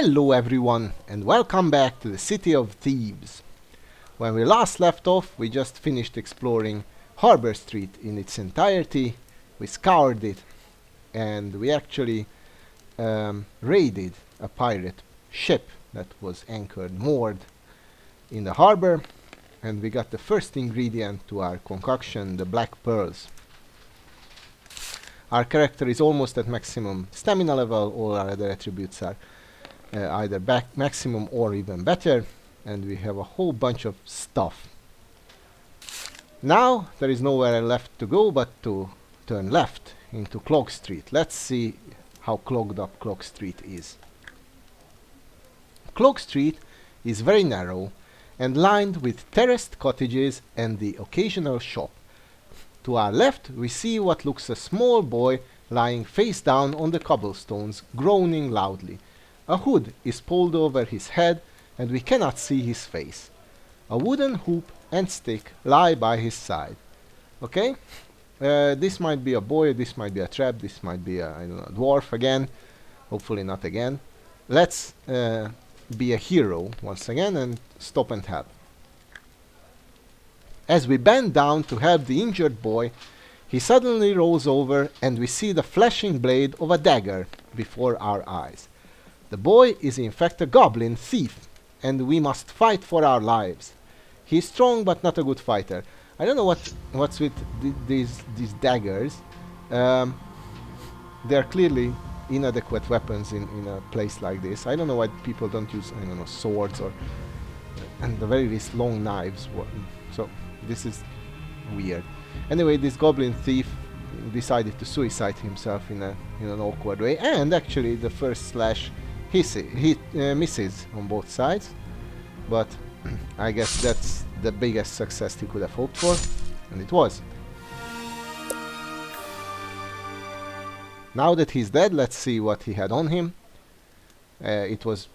Hello everyone and welcome back to the City of Thieves. When we last left off, we just finished exploring Harbor Street in its entirety. We scoured it and we actually raided a pirate ship that was anchored moored in the harbor, and we got the first ingredient to our concoction, the black pearls. Our character is almost at maximum stamina level. All our other attributes are either maximum or even better, and we have a whole bunch of stuff. Now there is nowhere left to go but to turn left into Clog Street. Let's see how clogged up Clog Street is. Clog Street is very narrow and lined with terraced cottages and the occasional shop. To our left we see what looks a small boy lying face down on the cobblestones, groaning loudly. A hood is pulled over his head and we cannot see his face. A wooden hoop and stick lie by his side. Okay? This might be a boy, this might be a trap, this might be a, I don't know, dwarf again. Hopefully not again. Let's be a hero once again and stop and help. As we bend down to help the injured boy, he suddenly rolls over and we see the flashing blade of a dagger before our eyes. The boy is in fact a goblin thief, and we must fight for our lives. He is strong but not a good fighter. I don't know what's with these daggers. They are clearly inadequate weapons in a place like this. I don't know why people don't use, I don't know, swords or, and the very least, long knives. So this is weird. Anyway, this goblin thief decided to suicide himself in an awkward way, and actually the first slash misses on both sides, but I guess that's the biggest success he could have hoped for, and it was. Now that he's dead, let's see what he had on him. It was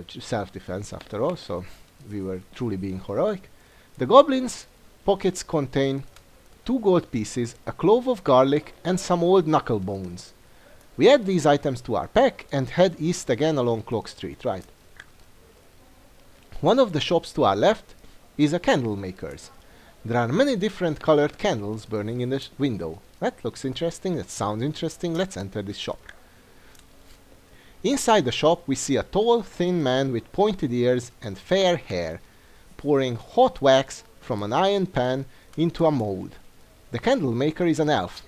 self-defense after all, so we were truly being heroic. The goblin's pockets contain 2 gold pieces, a clove of garlic, and some old knuckle bones. We add these items to our pack and head east again along Clog Street, right? One of the shops to our left is a candle maker's. There are many different colored candles burning in the window. That looks interesting, that sounds interesting, let's enter this shop. Inside the shop we see a tall, thin man with pointed ears and fair hair, pouring hot wax from an iron pan into a mold. The candle maker is an elf.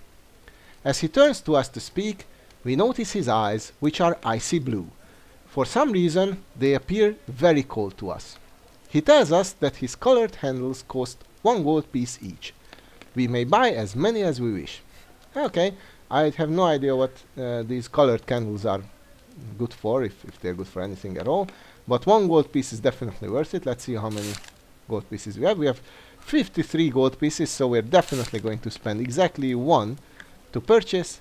As he turns to us to speak, we notice his eyes, which are icy blue. For some reason, they appear very cold to us. He tells us that his colored handles cost 1 gold piece each. We may buy as many as we wish. Okay, I have no idea what these colored candles are good for, if they're good for anything at all. But 1 gold piece is definitely worth it. Let's see how many gold pieces we have. We have 53 gold pieces, so we're definitely going to spend exactly 1 to purchase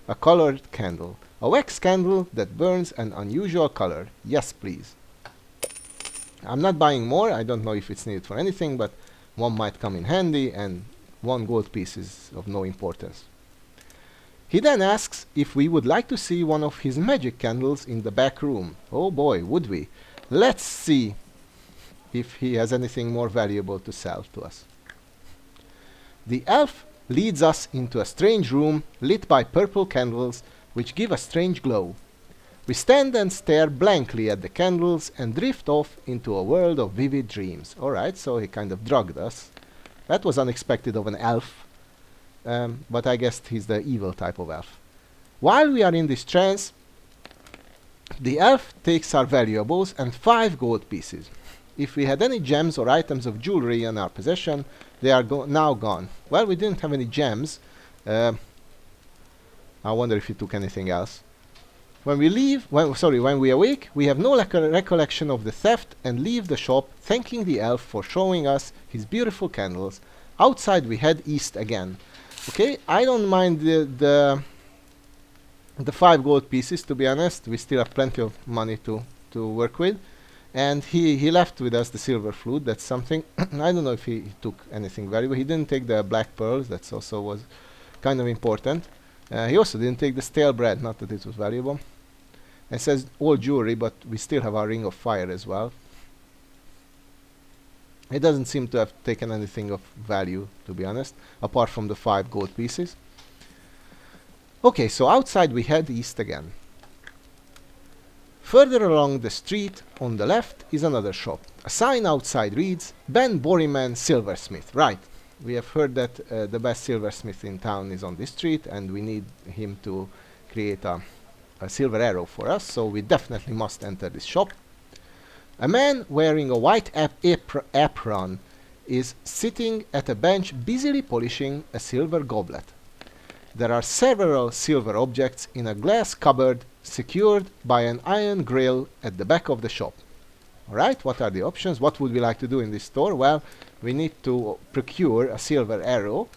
a colored candle. A wax candle that burns an unusual color. Yes, please. I'm not buying more. I don't know if it's needed for anything, but 1 might come in handy, and 1 gold piece is of no importance. He then asks if we would like to see one of his magic candles in the back room. Oh boy, would we. Let's see if he has anything more valuable to sell to us. The elf leads us into a strange room lit by purple candles which give a strange glow. We stand and stare blankly at the candles and drift off into a world of vivid dreams. Alright, so he kind of drugged us. That was unexpected of an elf, but I guess he's the evil type of elf. While we are in this trance, the elf takes our valuables and 5 gold pieces. If we had any gems or items of jewelry in our possession, they are now gone. Well, we didn't have any gems. I wonder if he took anything else. When we awake, we have no recollection of the theft and leave the shop, thanking the elf for showing us his beautiful candles. Outside we head east again. Okay, I don't mind the 5 gold pieces, to be honest. We still have plenty of money to work with. And he left with us the silver flute. That's something. I don't know if he took anything valuable. He didn't take the black pearls. That's also was kind of important. He also didn't take the stale bread. Not that it was valuable. It says all jewelry, but we still have our ring of fire as well. It doesn't seem to have taken anything of value, to be honest, apart from the 5 gold pieces. Okay, so outside we head east again. Further along the street, on the left, is another shop. A sign outside reads, Ben Borryman Silversmith. Right, we have heard that the best silversmith in town is on this street, and we need him to create a silver arrow for us, so we definitely must enter this shop. A man wearing a white apron is sitting at a bench busily polishing a silver goblet. There are several silver objects in a glass cupboard secured by an iron grill at the back of the shop. Alright, what are the options? What would we like to do in this store? Well, we need to procure a silver arrow,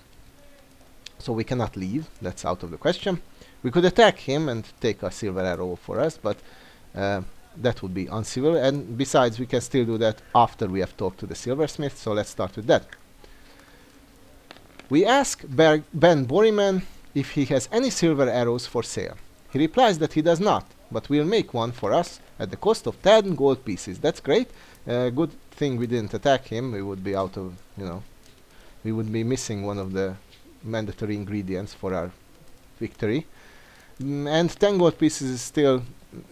so we cannot leave. That's out of the question. We could attack him and take a silver arrow for us, but that would be uncivil, and besides we can still do that after we have talked to the silversmith, so let's start with that. We ask Ben Borryman if he has any silver arrows for sale. He replies that he does not, but will make one for us at the cost of 10 gold pieces. That's great. Good thing we didn't attack him. We would be out of, we would be missing one of the mandatory ingredients for our victory. And 10 gold pieces is still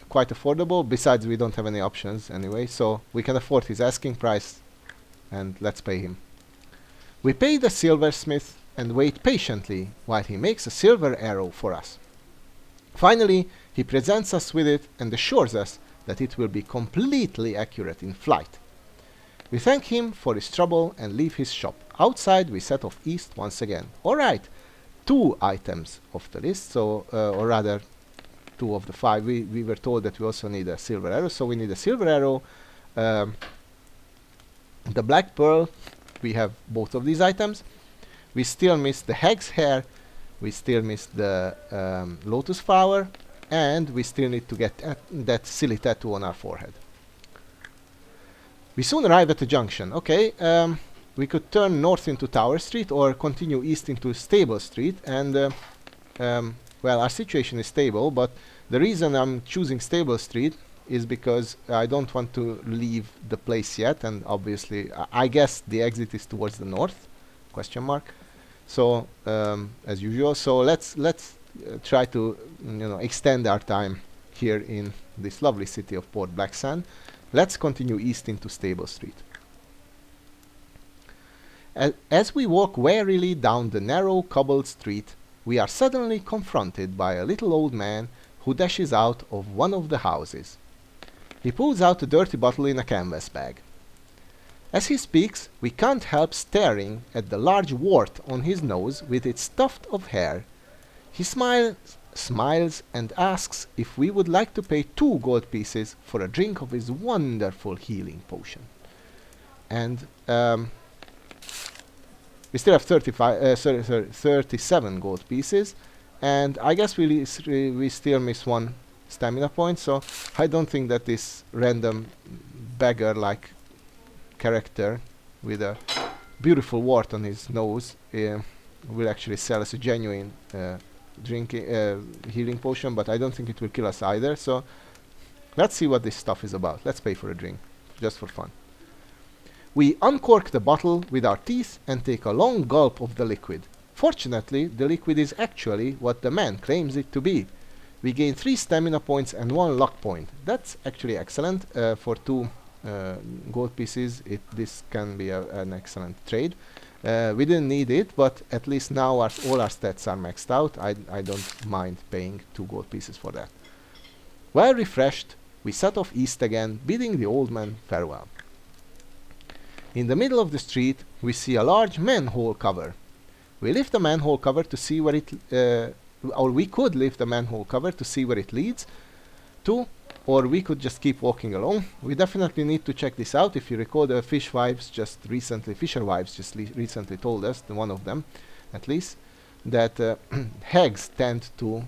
quite affordable. Besides, we don't have any options anyway, so we can afford his asking price, and let's pay him. We pay the silversmith and wait patiently while he makes a silver arrow for us. Finally, he presents us with it and assures us that it will be completely accurate in flight. We thank him for his trouble and leave his shop. Outside, we set off east once again. Alright, 2 items of the list, so, or rather, 2 of the 5. We were told that we also need a silver arrow, so we need a silver arrow. The black pearl, we have both of these items. We still miss the hag's hair, we still miss the lotus flower, and we still need to get that silly tattoo on our forehead. We soon arrive at the junction. Okay, we could turn north into Tower Street or continue east into Stable Street, and well, our situation is stable, but the reason I'm choosing Stable Street is because I don't want to leave the place yet, and obviously I guess the exit is towards the north, question mark. So as usual, so let's try to extend our time here in this lovely city of Port Blacksand. Let's continue east into Stable Street. As we walk warily down the narrow cobbled street, we are suddenly confronted by a little old man who dashes out of one of the houses. He pulls out a dirty bottle in a canvas bag. As he speaks, we can't help staring at the large wart on his nose with its tuft of hair. He smiles and asks if we would like to pay 2 gold pieces for a drink of his wonderful healing potion. And we still have 37 gold pieces, and I guess we still miss 1 stamina point, so I don't think that this random beggar-like character with a beautiful wart on his nose will actually sell us a genuine healing potion, but I don't think it will kill us either, so let's see what this stuff is about. Let's pay for a drink, just for fun. We uncork the bottle with our teeth and take a long gulp of the liquid. Fortunately, the liquid is actually what the man claims it to be. We gain 3 stamina points and 1 luck point. That's actually excellent. For 2 gold pieces, this can be an excellent trade. We didn't need it, but at least now all our stats are maxed out. I don't mind paying 2 gold pieces for that. Well refreshed, we set off east again, bidding the old man farewell. In the middle of the street, we see a large manhole cover. We lift the manhole cover to see where it, or we could lift the manhole cover to see where it leads to, or we could just keep walking along. We definitely need to check this out. If you recall, the Fisher wives just recently told us, one of them at least, that hags tend to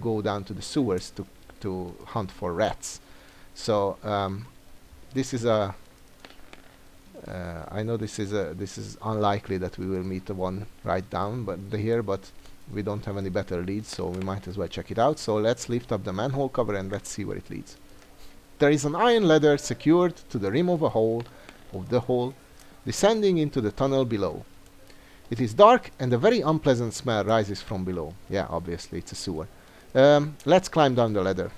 go down to the sewers to hunt for rats. So this is a I know this is unlikely that we will meet the one right down here, but we don't have any better leads, so we might as well check it out. So let's lift up the manhole cover and let's see where it leads. There is an iron ladder secured to the rim of the hole, descending into the tunnel below. It is dark and a very unpleasant smell rises from below. Yeah, obviously it's a sewer. Let's climb down the ladder.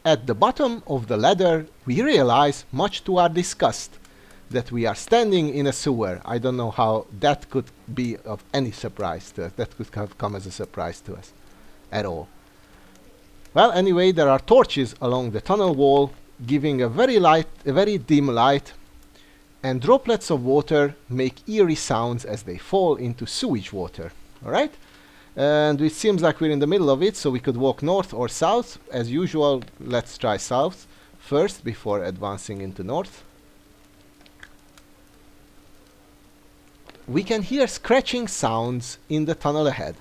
At the bottom of the ladder, we realize, much to our disgust, that we are standing in a sewer. I don't know how that could be of any surprise to us. That could have come as a surprise to us at all. Well, anyway, there are torches along the tunnel wall, giving a very dim light, and droplets of water make eerie sounds as they fall into sewage water. Alright? And it seems like we're in the middle of it, so we could walk north or south. As usual, let's try south first before advancing into north. We can hear scratching sounds in the tunnel ahead.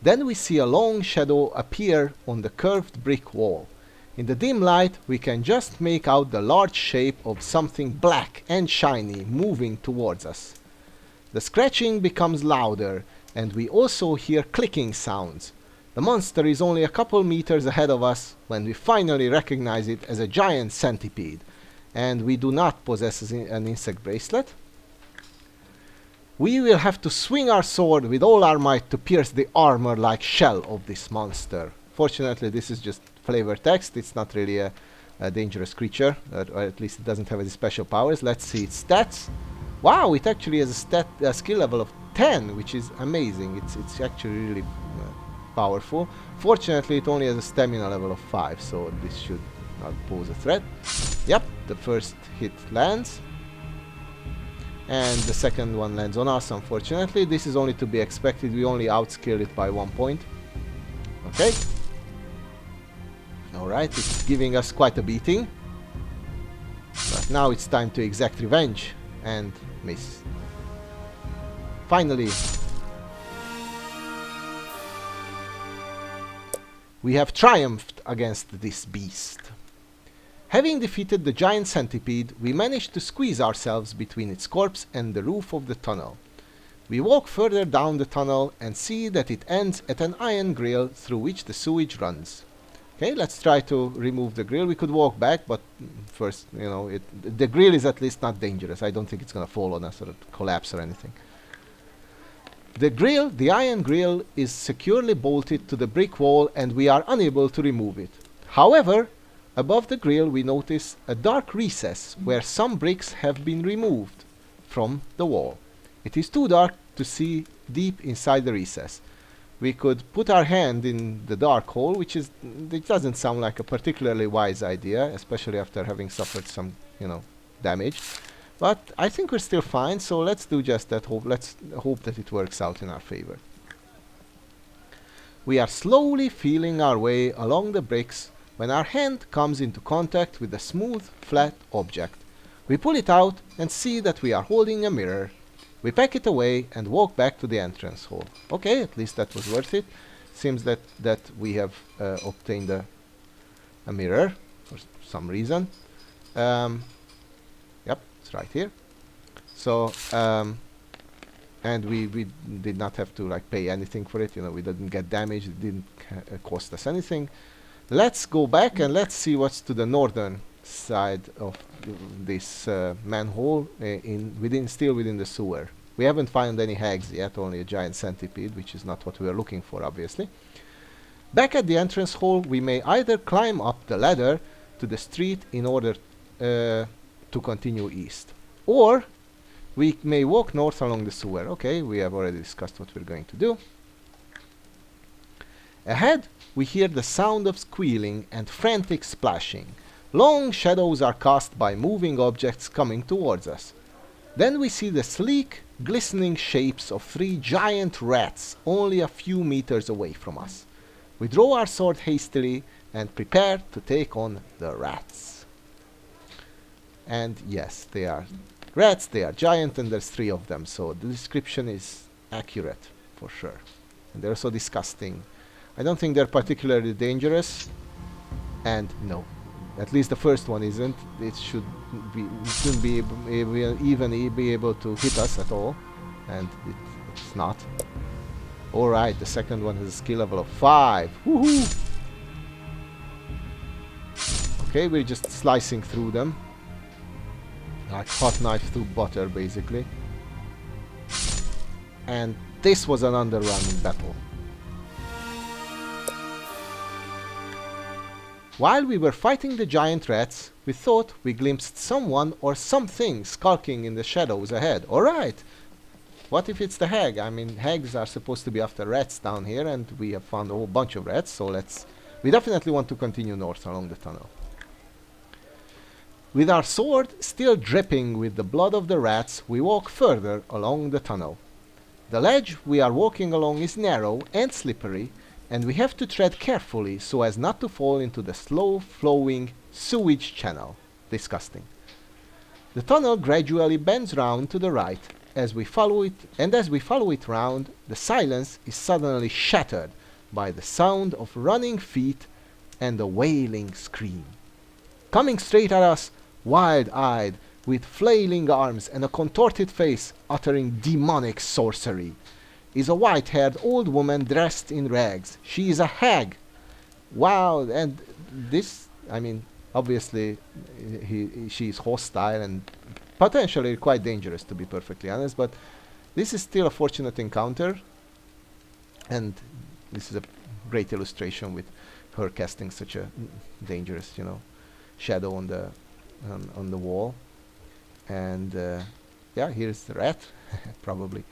Then we see a long shadow appear on the curved brick wall. In the dim light, we can just make out the large shape of something black and shiny moving towards us. The scratching becomes louder, and we also hear clicking sounds. The monster is only a couple meters ahead of us when we finally recognize it as a giant centipede, and we do not possess an insect bracelet. We will have to swing our sword with all our might to pierce the armor-like shell of this monster. Fortunately, this is just flavor text. It's not really a dangerous creature, or at least it doesn't have any special powers. Let's see its stats. Wow, it actually has a skill level of 10, which is amazing. It's actually really powerful. Fortunately, it only has a stamina level of 5, so this should not pose a threat. Yep, the first hit lands. And the second one lands on us, unfortunately. This is only to be expected. We only outscaled it by 1 point. Okay. Alright, it's giving us quite a beating. But now it's time to exact revenge. And miss. Finally. We have triumphed against this beast. Having defeated the giant centipede, we managed to squeeze ourselves between its corpse and the roof of the tunnel. We walk further down the tunnel and see that it ends at an iron grill through which the sewage runs. Okay, let's try to remove the grill. We could walk back, but first, you know, the grill is at least not dangerous. I don't think it's gonna fall on us or collapse or anything. The iron grill, is securely bolted to the brick wall and we are unable to remove it. However, above the grill we notice a dark recess where some bricks have been removed from the wall. It is too dark to see deep inside the recess. We could put our hand in the dark hole, it doesn't sound like a particularly wise idea, especially after having suffered some, damage. But I think we're still fine, so let's do just that. Let's hope that it works out in our favor. We are slowly feeling our way along the bricks when our hand comes into contact with a smooth, flat object. We pull it out and see that we are holding a mirror. We pack it away and walk back to the entrance hall. Okay, at least that was worth it. Seems that we have obtained a mirror for some reason. Yep, it's right here. So, and we did not have to pay anything for it. We didn't get damaged. It didn't cost us anything. Let's go back and let's see what's to the northern side of this manhole, still within the sewer. We haven't found any hags yet, only a giant centipede, which is not what we are looking for, obviously. Back at the entrance hall, we may either climb up the ladder to the street in order to continue east, or we may walk north along the sewer. Okay, we have already discussed what we're going to do. Ahead, we hear the sound of squealing and frantic splashing. Long shadows are cast by moving objects coming towards us. Then we see the sleek, glistening shapes of 3 giant rats only a few meters away from us. We draw our sword hastily and prepare to take on the rats. And yes, they are rats, they are giant, and there's 3 of them, so the description is accurate for sure. And they're so disgusting. I don't think they're particularly dangerous, and no. At least the first one isn't. It shouldn't be able to hit us at all. and it's not. Alright, the second one has a skill level of 5. Woohoo! Okay, we're just slicing through them. Like hot knife through butter, basically. And this was an underwhelming battle. While we were fighting the giant rats, we thought we glimpsed someone or something skulking in the shadows ahead. Alright! What if it's the hag? I mean, hags are supposed to be after rats down here, and we have found a whole bunch of rats, so we definitely want to continue north along the tunnel. With our sword still dripping with the blood of the rats, we walk further along the tunnel. The ledge we are walking along is narrow and slippery, and we have to tread carefully so as not to fall into the slow-flowing sewage channel. Disgusting. The tunnel gradually bends round to the right as we follow it, and as we follow it round, the silence is suddenly shattered by the sound of running feet and a wailing scream. Coming straight at us, wild-eyed, with flailing arms and a contorted face uttering demonic sorcery, is a white-haired old woman dressed in rags. She is a hag! Wow, and this, I mean, obviously she is hostile and potentially quite dangerous, to be perfectly honest, but this is still a fortunate encounter, and this is a great illustration with her casting such a dangerous, you know, shadow on the wall. And yeah, here's the rat, probably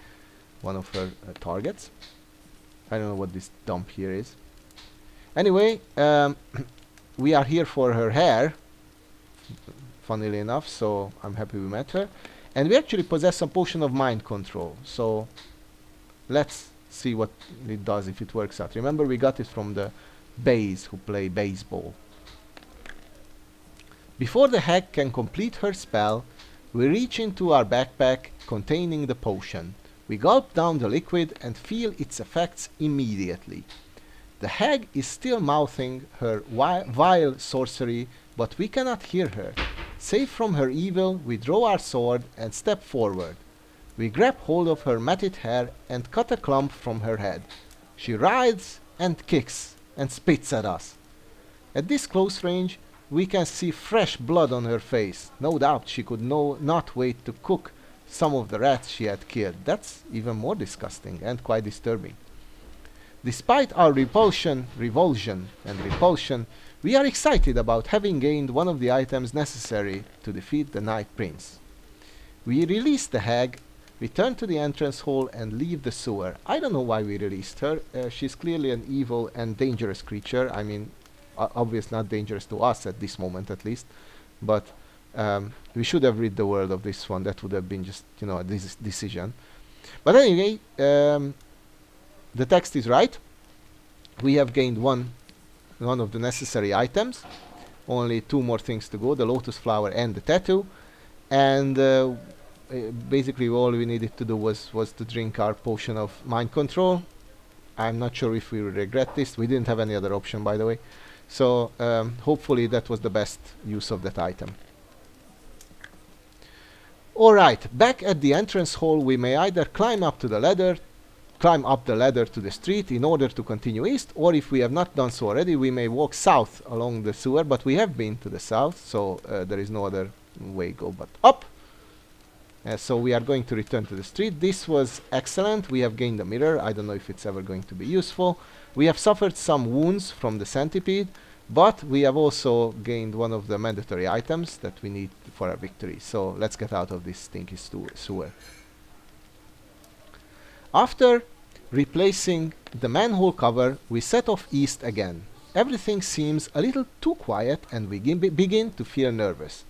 one of her targets. I don't know what this dump here is. Anyway, we are here for her hair, funnily enough, so I'm happy we met her. And we actually possess a potion of mind control, so let's see what it does if it works out. Remember, we got it from the bays who play baseball. Before the hag can complete her spell, we reach into our backpack containing the potion. We gulp down the liquid and feel its effects immediately. The hag is still mouthing her vile sorcery, but we cannot hear her. Safe from her evil, we draw our sword and step forward. We grab hold of her matted hair and cut a clump from her head. She writhes and kicks and spits at us. At this close range, we can see fresh blood on her face. No doubt she could not wait to cook some of the rats she had killed. That's even more disgusting and quite disturbing. Despite our revulsion, we are excited about having gained one of the items necessary to defeat the Night Prince. We release the hag, return to the entrance hall, and leave the sewer. I don't know why we released her. She's clearly an evil and dangerous creature. I mean, obviously not dangerous to us at this moment, at least. But we should have rid the world of this one. That would have been just, you know, a decision. But anyway, the text is right. We have gained one of the necessary items. Only 2 more things to go, the lotus flower and the tattoo. And basically all we needed to do was to drink our potion of mind control. I'm not sure if we will regret this. We didn't have any other option, by the way. So hopefully that was the best use of that item. Alright, back at the entrance hall, we may either climb up the ladder to the street in order to continue east, or if we have not done so already, we may walk south along the sewer, but we have been to the south, so there is no other way go but up. So we are going to return to the street. This was excellent. We have gained a mirror. I don't know if it's ever going to be useful. We have suffered some wounds from the centipede, but we have also gained one of the mandatory items that we need for our victory. So let's get out of this stinky sewer. After replacing the manhole cover, we set off east again. Everything seems a little too quiet and we begin to feel nervous.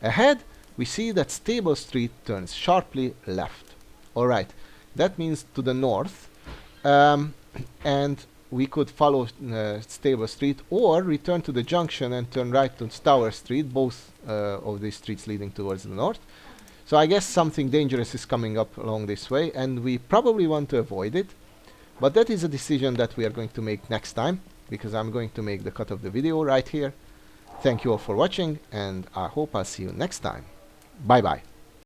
Ahead, we see that Stable Street turns sharply left. Alright, that means to the north. And we could follow Stable Street or return to the junction and turn right to Tower Street, both of these streets leading towards the north. So I guess something dangerous is coming up along this way, and we probably want to avoid it. But that is a decision that we are going to make next time, because I'm going to make the cut of the video right here. Thank you all for watching, and I hope I'll see you next time. Bye bye.